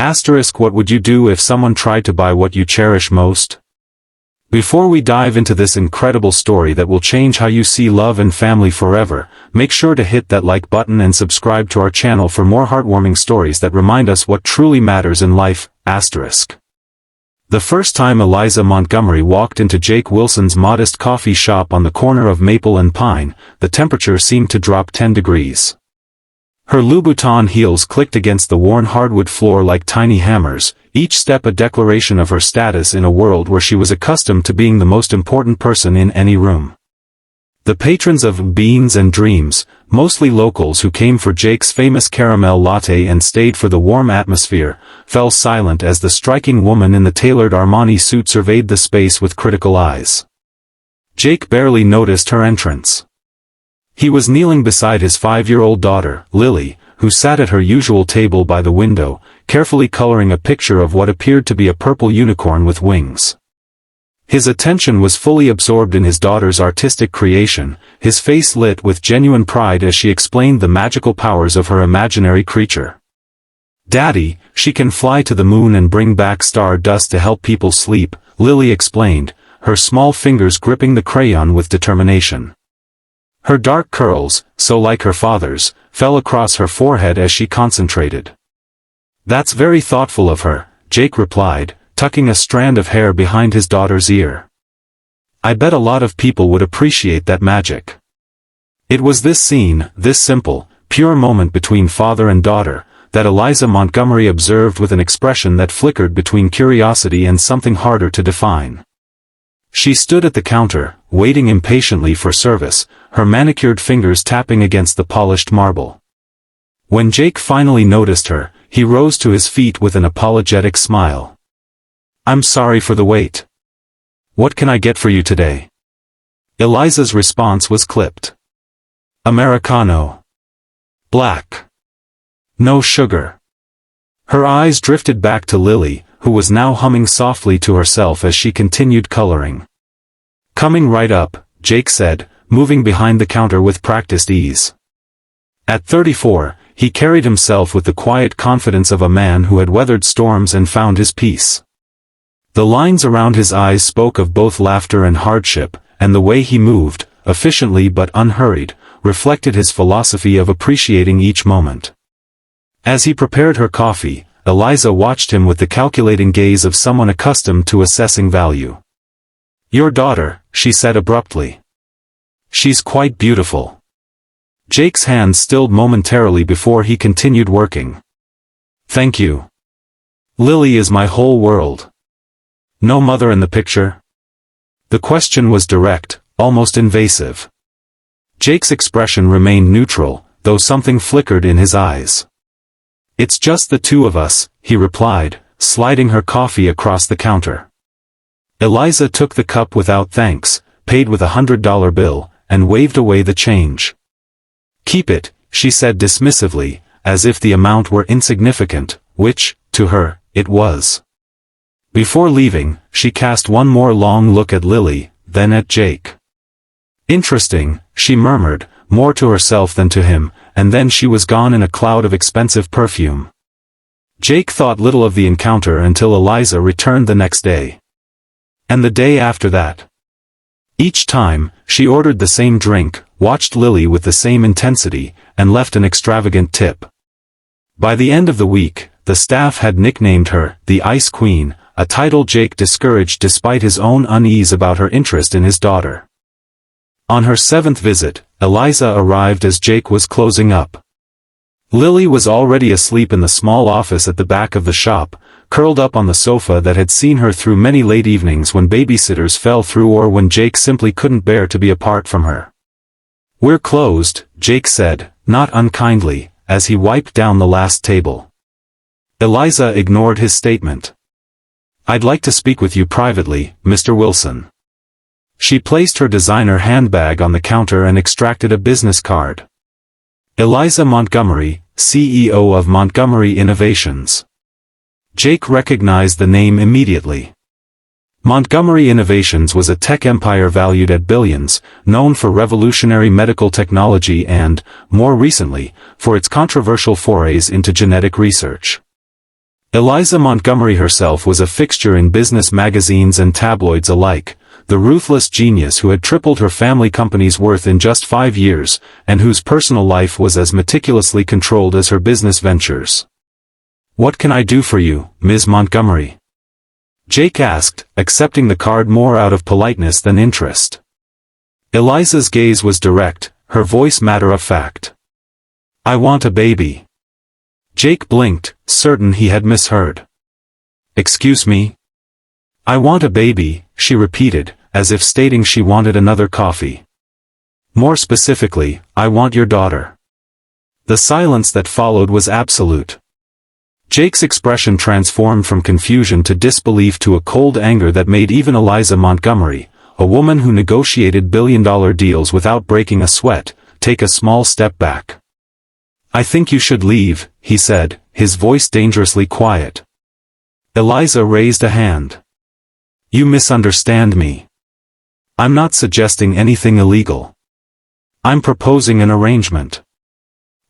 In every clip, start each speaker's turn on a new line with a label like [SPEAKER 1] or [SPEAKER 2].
[SPEAKER 1] What would you do if someone tried to buy what you cherish most? Before we dive into this incredible story that will change how you see love and family forever, make sure to hit that like button and subscribe to our channel for more heartwarming stories that remind us what truly matters in life. The first time Eliza Montgomery walked into Jake Wilson's modest coffee shop on the corner of Maple and Pine, the temperature seemed to drop 10 degrees. Her Louboutin heels clicked against the worn hardwood floor like tiny hammers, each step a declaration of her status in a world where she was accustomed to being the most important person in any room. The patrons of Beans and Dreams, mostly locals who came for Jake's famous caramel latte and stayed for the warm atmosphere, fell silent as the striking woman in the tailored Armani suit surveyed the space with critical eyes. Jake barely noticed her entrance. He was kneeling beside his 5-year-old daughter, Lily, who sat at her usual table by the window, carefully coloring a picture of what appeared to be a purple unicorn with wings. His attention was fully absorbed in his daughter's artistic creation, his face lit with genuine pride as she explained the magical powers of her imaginary creature. "Daddy, she can fly to the moon and bring back star dust to help people sleep," Lily explained, her small fingers gripping the crayon with determination. Her dark curls, so like her father's, fell across her forehead as she concentrated. "That's very thoughtful of her," Jake replied, tucking a strand of hair behind his daughter's ear. "I bet a lot of people would appreciate that magic." It was this scene, this simple, pure moment between father and daughter, that Eliza Montgomery observed with an expression that flickered between curiosity and something harder to define. She stood at the counter, waiting impatiently for service, her manicured fingers tapping against the polished marble. When Jake finally noticed her, he rose to his feet with an apologetic smile. "I'm sorry for the wait. What can I get for you today?" Eliza's response was clipped. "Americano. Black. No sugar." Her eyes drifted back to Lily, who was now humming softly to herself as she continued coloring. "Coming right up," Jake said, moving behind the counter with practiced ease. At 34, he carried himself with the quiet confidence of a man who had weathered storms and found his peace. The lines around his eyes spoke of both laughter and hardship, and the way he moved, efficiently but unhurried, reflected his philosophy of appreciating each moment. As he prepared her coffee, Eliza watched him with the calculating gaze of someone accustomed to assessing value. "Your daughter," she said abruptly. "She's quite beautiful." Jake's hands stilled momentarily before he continued working. "Thank you. Lily is my whole world." "No mother in the picture?" The question was direct, almost invasive. Jake's expression remained neutral, though something flickered in his eyes. "It's just the two of us," he replied, sliding her coffee across the counter. Eliza took the cup without thanks, paid with $100 bill, and waved away the change. "Keep it," she said dismissively, as if the amount were insignificant, which, to her, it was. Before leaving, she cast one more long look at Lily, then at Jake. "Interesting," she murmured, more to herself than to him, and then she was gone in a cloud of expensive perfume. Jake thought little of the encounter until Eliza returned the next day. And the day after that. Each time, she ordered the same drink, watched Lily with the same intensity, and left an extravagant tip. By the end of the week, the staff had nicknamed her the Ice Queen, a title Jake discouraged despite his own unease about her interest in his daughter. On her 7th visit, Eliza arrived as Jake was closing up. Lily was already asleep in the small office at the back of the shop, curled up on the sofa that had seen her through many late evenings when babysitters fell through or when Jake simply couldn't bear to be apart from her. "We're closed," Jake said, not unkindly, as he wiped down the last table. Eliza ignored his statement. "I'd like to speak with you privately, Mr. Wilson." She placed her designer handbag on the counter and extracted a business card. Eliza Montgomery, CEO of Montgomery Innovations. Jake recognized the name immediately. Montgomery Innovations was a tech empire valued at billions, known for revolutionary medical technology and, more recently, for its controversial forays into genetic research. Eliza Montgomery herself was a fixture in business magazines and tabloids alike, the ruthless genius who had tripled her family company's worth in just 5 years, and whose personal life was as meticulously controlled as her business ventures. "What can I do for you, Ms. Montgomery?" Jake asked, accepting the card more out of politeness than interest. Eliza's gaze was direct, her voice matter-of-fact. "I want a baby." Jake blinked, certain he had misheard. "Excuse me?" "I want a baby," she repeated, as if stating she wanted another coffee. "More specifically, I want your daughter." The silence that followed was absolute. Jake's expression transformed from confusion to disbelief to a cold anger that made even Eliza Montgomery, a woman who negotiated billion-dollar deals without breaking a sweat, take a small step back. "I think you should leave," he said, his voice dangerously quiet. Eliza raised a hand. "You misunderstand me. I'm not suggesting anything illegal. I'm proposing an arrangement.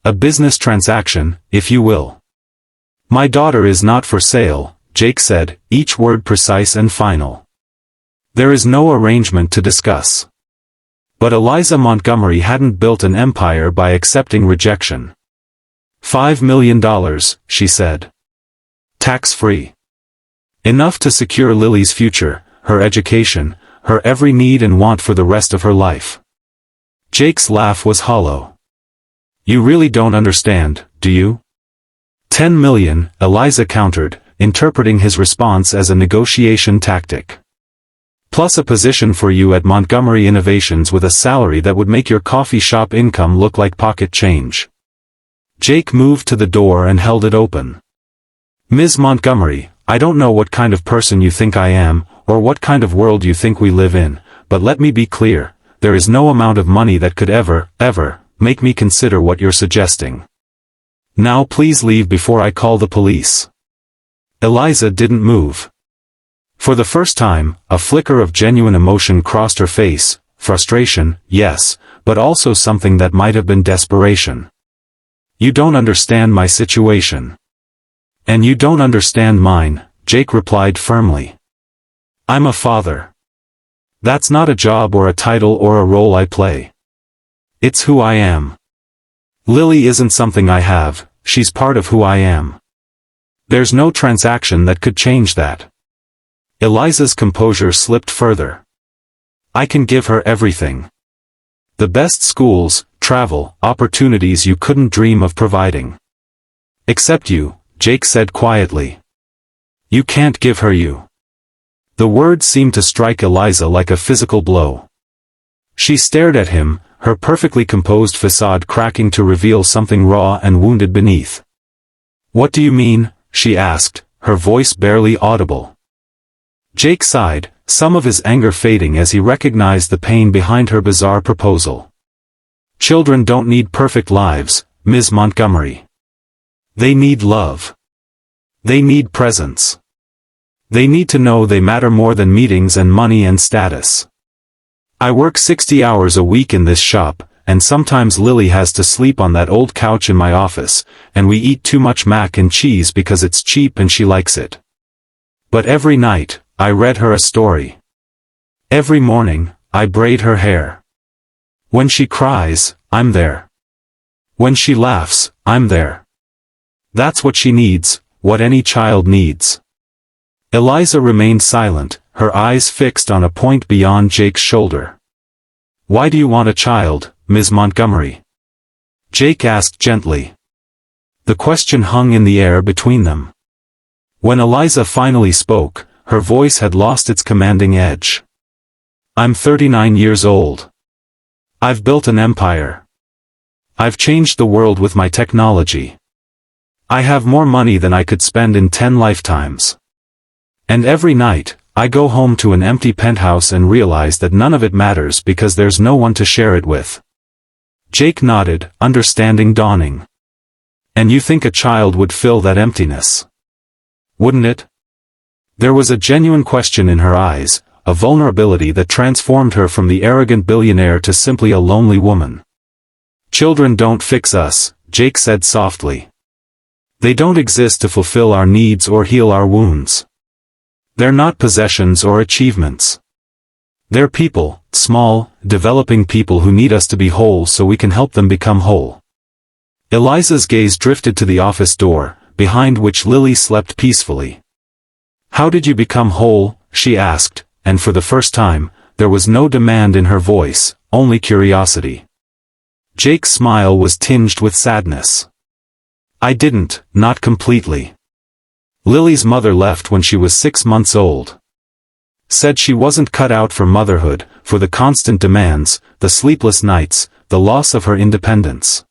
[SPEAKER 1] A business transaction, if you will." "My daughter is not for sale," Jake said, each word precise and final. "There is no arrangement to discuss." But Eliza Montgomery hadn't built an empire by accepting rejection. $5 million, she said. Tax-free. Enough to secure Lily's future, her education, her every need and want for the rest of her life. Jake's laugh was hollow. "You really don't understand, do you?" $10 million, Eliza countered, interpreting his response as a negotiation tactic. "Plus a position for you at Montgomery Innovations with a salary that would make your coffee shop income look like pocket change." Jake moved to the door and held it open. "Ms. Montgomery, I don't know what kind of person you think I am, or what kind of world you think we live in, but let me be clear, there is no amount of money that could ever, make me consider what you're suggesting. Now please leave before I call the police." Eliza didn't move. For the first time, a flicker of genuine emotion crossed her face, frustration, yes, but also something that might have been desperation. "You don't understand my situation." "And you don't understand mine," Jake replied firmly. "I'm a father. That's not a job or a title or a role I play. It's who I am. Lily isn't something I have, she's part of who I am. There's no transaction that could change that." Eliza's composure slipped further. "I can give her everything. The best schools, travel, opportunities you couldn't dream of providing. Except you," Jake said quietly. "You can't give her you." The words seemed to strike Eliza like a physical blow. She stared at him, her perfectly composed facade cracking to reveal something raw and wounded beneath. "What do you mean?" she asked, her voice barely audible. Jake sighed, some of his anger fading as he recognized the pain behind her bizarre proposal. "Children don't need perfect lives, Ms. Montgomery. They need love. They need presence. They need to know they matter more than meetings and money and status. I work 60 hours a week in this shop, and sometimes Lily has to sleep on that old couch in my office, and we eat too much mac and cheese because it's cheap and she likes it. But every night, I read her a story. Every morning, I braid her hair. When she cries, I'm there. When she laughs, I'm there. That's what she needs, what any child needs." Eliza remained silent, her eyes fixed on a point beyond Jake's shoulder. "Why do you want a child, Ms. Montgomery?" Jake asked gently. The question hung in the air between them. When Eliza finally spoke, her voice had lost its commanding edge. "I'm 39 years old. I've built an empire. I've changed the world with my technology. I have more money than I could spend in 10 lifetimes. And every night, I go home to an empty penthouse and realize that none of it matters because there's no one to share it with." Jake nodded, understanding dawning. "And you think a child would fill that emptiness? Wouldn't it?" There was a genuine question in her eyes, a vulnerability that transformed her from the arrogant billionaire to simply a lonely woman. "Children don't fix us," Jake said softly. They don't exist to fulfill our needs or heal our wounds. They're not possessions or achievements. They're people, small, developing people who need us to be whole so we can help them become whole. Eliza's gaze drifted to the office door, behind which Lily slept peacefully. How did you become whole? She asked, and for the first time, there was no demand in her voice, only curiosity. Jake's smile was tinged with sadness. I didn't, not completely. Lily's mother left when she was 6 months old. Said she wasn't cut out for motherhood, for the constant demands, the sleepless nights, the loss of her independence.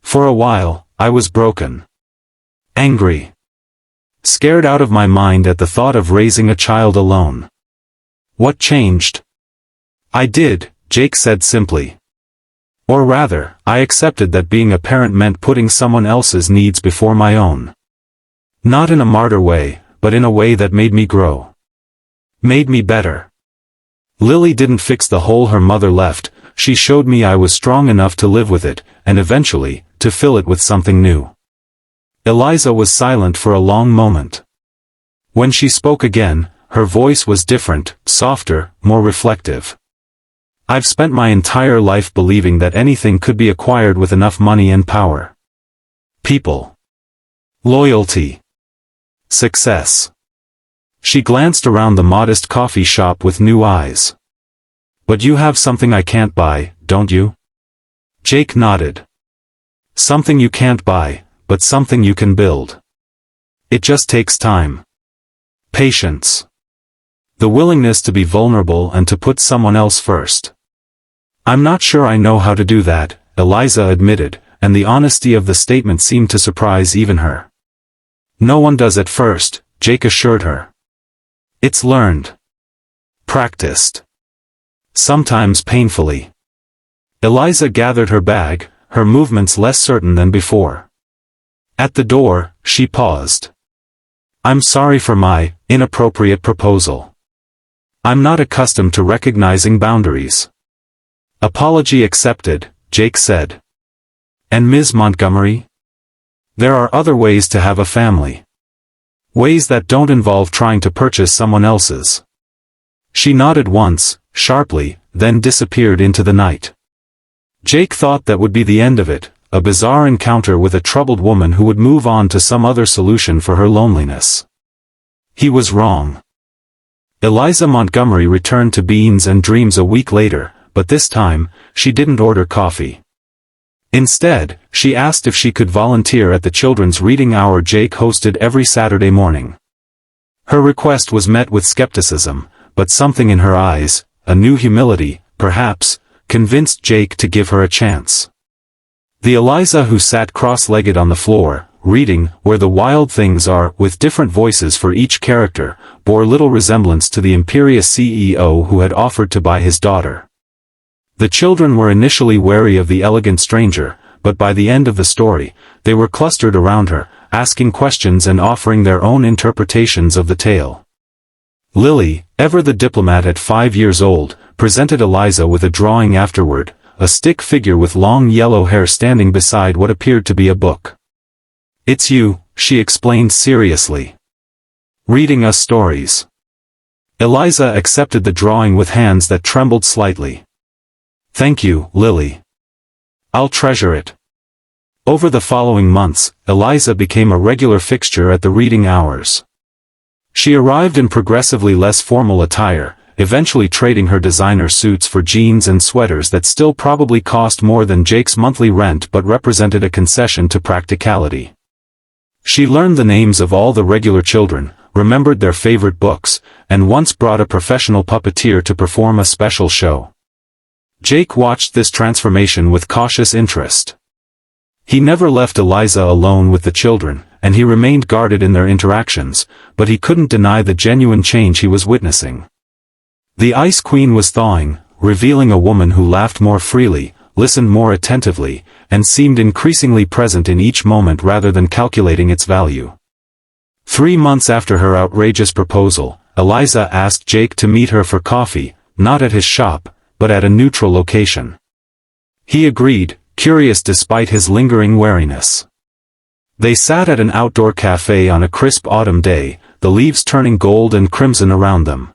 [SPEAKER 1] For a while, I was broken. Angry. Scared out of my mind at the thought of raising a child alone. What changed? I did, Jake said simply. Or rather, I accepted that being a parent meant putting someone else's needs before my own. Not in a martyr way, but in a way that made me grow. Made me better. Lily didn't fix the hole her mother left, she showed me I was strong enough to live with it, and eventually, to fill it with something new. Eliza was silent for a long moment. When she spoke again, her voice was different, softer, more reflective. I've spent my entire life believing that anything could be acquired with enough money and power. People. Loyalty. Success. She glanced around the modest coffee shop with new eyes. But you have something I can't buy, don't you? Jake nodded. Something you can't buy, but something you can build. It just takes time. Patience. The willingness to be vulnerable and to put someone else first. I'm not sure I know how to do that, Eliza admitted, and the honesty of the statement seemed to surprise even her. No one does at first, Jake assured her. It's learned. Practiced. Sometimes painfully. Eliza gathered her bag, her movements less certain than before. At the door, she paused. I'm sorry for my inappropriate proposal. I'm not accustomed to recognizing boundaries. Apology accepted, Jake said. And Ms. Montgomery? There are other ways to have a family. Ways that don't involve trying to purchase someone else's. She nodded once, sharply, then disappeared into the night. Jake thought that would be the end of it, a bizarre encounter with a troubled woman who would move on to some other solution for her loneliness. He was wrong. Eliza Montgomery returned to Beans and Dreams a week later, but this time, she didn't order coffee. Instead, she asked if she could volunteer at the children's reading hour Jake hosted every Saturday morning. Her request was met with skepticism, but something in her eyes, a new humility, perhaps, convinced Jake to give her a chance. The Eliza who sat cross-legged on the floor, reading Where the Wild Things Are with different voices for each character, bore little resemblance to the imperious CEO who had offered to buy his daughter. The children were initially wary of the elegant stranger, but by the end of the story, they were clustered around her, asking questions and offering their own interpretations of the tale. Lily, ever the diplomat at 5 years old, presented Eliza with a drawing afterward, a stick figure with long yellow hair standing beside what appeared to be a book. It's you, she explained seriously. Reading us stories. Eliza accepted the drawing with hands that trembled slightly. Thank you, Lily. I'll treasure it. Over the following months, Eliza became a regular fixture at the reading hours. She arrived in progressively less formal attire, eventually trading her designer suits for jeans and sweaters that still probably cost more than Jake's monthly rent but represented a concession to practicality. She learned the names of all the regular children, remembered their favorite books, and once brought a professional puppeteer to perform a special show. Jake watched this transformation with cautious interest. He never left Eliza alone with the children, and he remained guarded in their interactions, but he couldn't deny the genuine change he was witnessing. The Ice Queen was thawing, revealing a woman who laughed more freely, listened more attentively, and seemed increasingly present in each moment rather than calculating its value. 3 months after her outrageous proposal, Eliza asked Jake to meet her for coffee, not at his shop, but at a neutral location. He agreed, curious despite his lingering wariness. They sat at an outdoor cafe on a crisp autumn day, the leaves turning gold and crimson around them.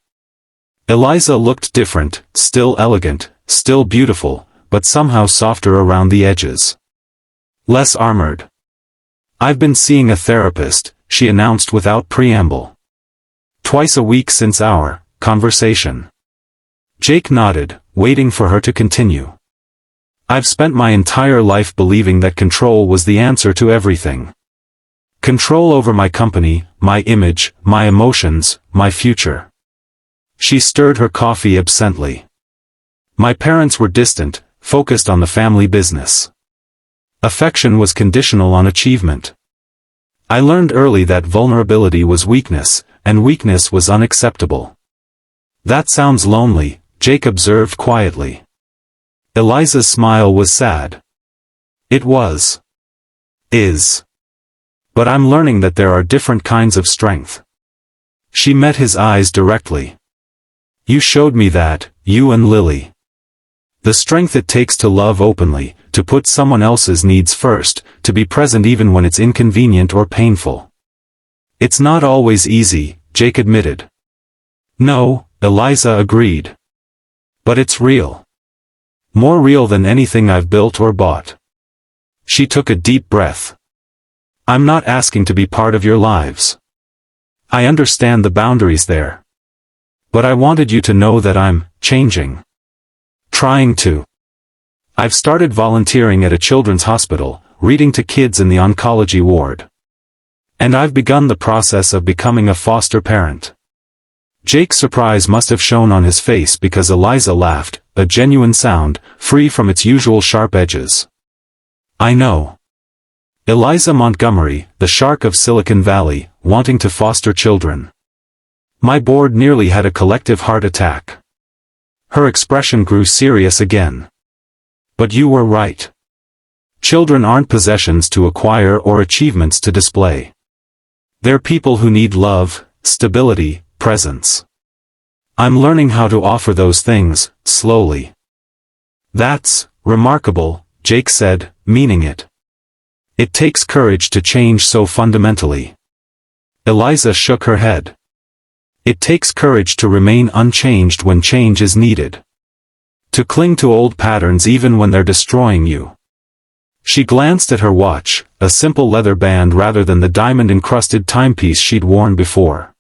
[SPEAKER 1] Eliza looked different, still elegant, still beautiful, but somehow softer around the edges. Less armored. "I've been seeing a therapist," she announced without preamble. "Twice a week since our conversation." Jake nodded, waiting for her to continue. "I've spent my entire life believing that control was the answer to everything. Control over my company, my image, my emotions, my future." She stirred her coffee absently. "My parents were distant, focused on the family business. Affection was conditional on achievement. I learned early that vulnerability was weakness, and weakness was unacceptable." "That sounds lonely," Jake observed quietly. Eliza's smile was sad. "It was. Is. But I'm learning that there are different kinds of strength." She met his eyes directly. "You showed me that, you and Lily. The strength it takes to love openly, to put someone else's needs first, to be present even when it's inconvenient or painful." "It's not always easy," Jake admitted. "No," Eliza agreed. "But it's real. More real than anything I've built or bought." She took a deep breath. "I'm not asking to be part of your lives. I understand the boundaries there. But I wanted you to know that I'm changing. Trying to. I've started volunteering at a children's hospital, reading to kids in the oncology ward. And I've begun the process of becoming a foster parent." Jake's surprise must have shown on his face because Eliza laughed, a genuine sound, free from its usual sharp edges. "I know. Eliza Montgomery, the shark of Silicon Valley, wanting to foster children. My board nearly had a collective heart attack." Her expression grew serious again. "But you were right. Children aren't possessions to acquire or achievements to display. They're people who need love, stability, presence. I'm learning how to offer those things, slowly." "That's remarkable," Jake said, meaning it. "It takes courage to change so fundamentally." Eliza shook her head. "It takes courage to remain unchanged when change is needed. To cling to old patterns even when they're destroying you." She glanced at her watch, a simple leather band rather than the diamond-encrusted timepiece she'd worn before.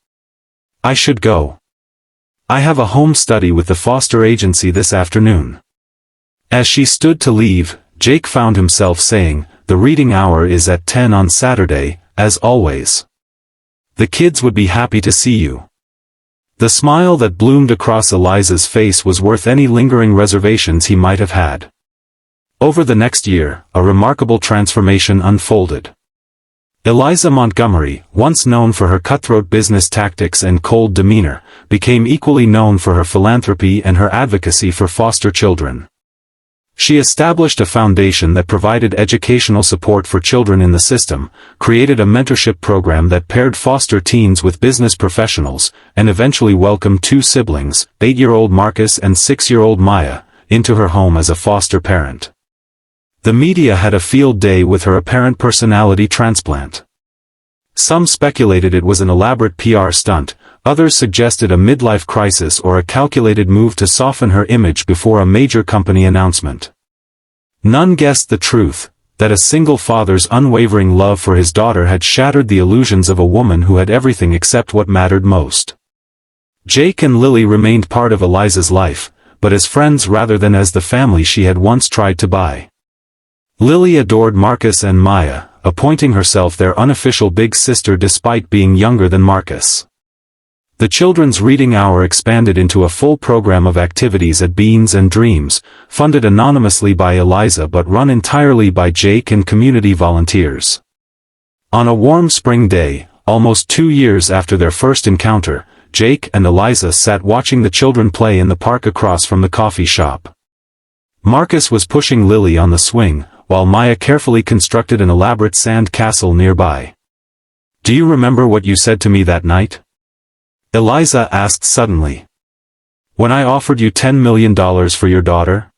[SPEAKER 1] "I should go. I have a home study with the foster agency this afternoon." As she stood to leave, Jake found himself saying, "The reading hour is at 10 on Saturday, as always. The kids would be happy to see you." The smile that bloomed across Eliza's face was worth any lingering reservations he might have had. Over the next year, a remarkable transformation unfolded. Eliza Montgomery, once known for her cutthroat business tactics and cold demeanor, became equally known for her philanthropy and her advocacy for foster children. She established a foundation that provided educational support for children in the system, created a mentorship program that paired foster teens with business professionals, and eventually welcomed two siblings, 8-year-old Marcus and 6-year-old Maya, into her home as a foster parent. The media had a field day with her apparent personality transplant. Some speculated it was an elaborate PR stunt, others suggested a midlife crisis or a calculated move to soften her image before a major company announcement. None guessed the truth, that a single father's unwavering love for his daughter had shattered the illusions of a woman who had everything except what mattered most. Jake and Lily remained part of Eliza's life, but as friends rather than as the family she had once tried to buy. Lily adored Marcus and Maya, appointing herself their unofficial big sister despite being younger than Marcus. The children's reading hour expanded into a full program of activities at Beans and Dreams, funded anonymously by Eliza but run entirely by Jake and community volunteers. On a warm spring day, almost 2 years after their first encounter, Jake and Eliza sat watching the children play in the park across from the coffee shop. Marcus was pushing Lily on the swing, while Maya carefully constructed an elaborate sand castle nearby. "Do you remember what you said to me that night?" Eliza asked suddenly. "When I offered you $10 million for your daughter?"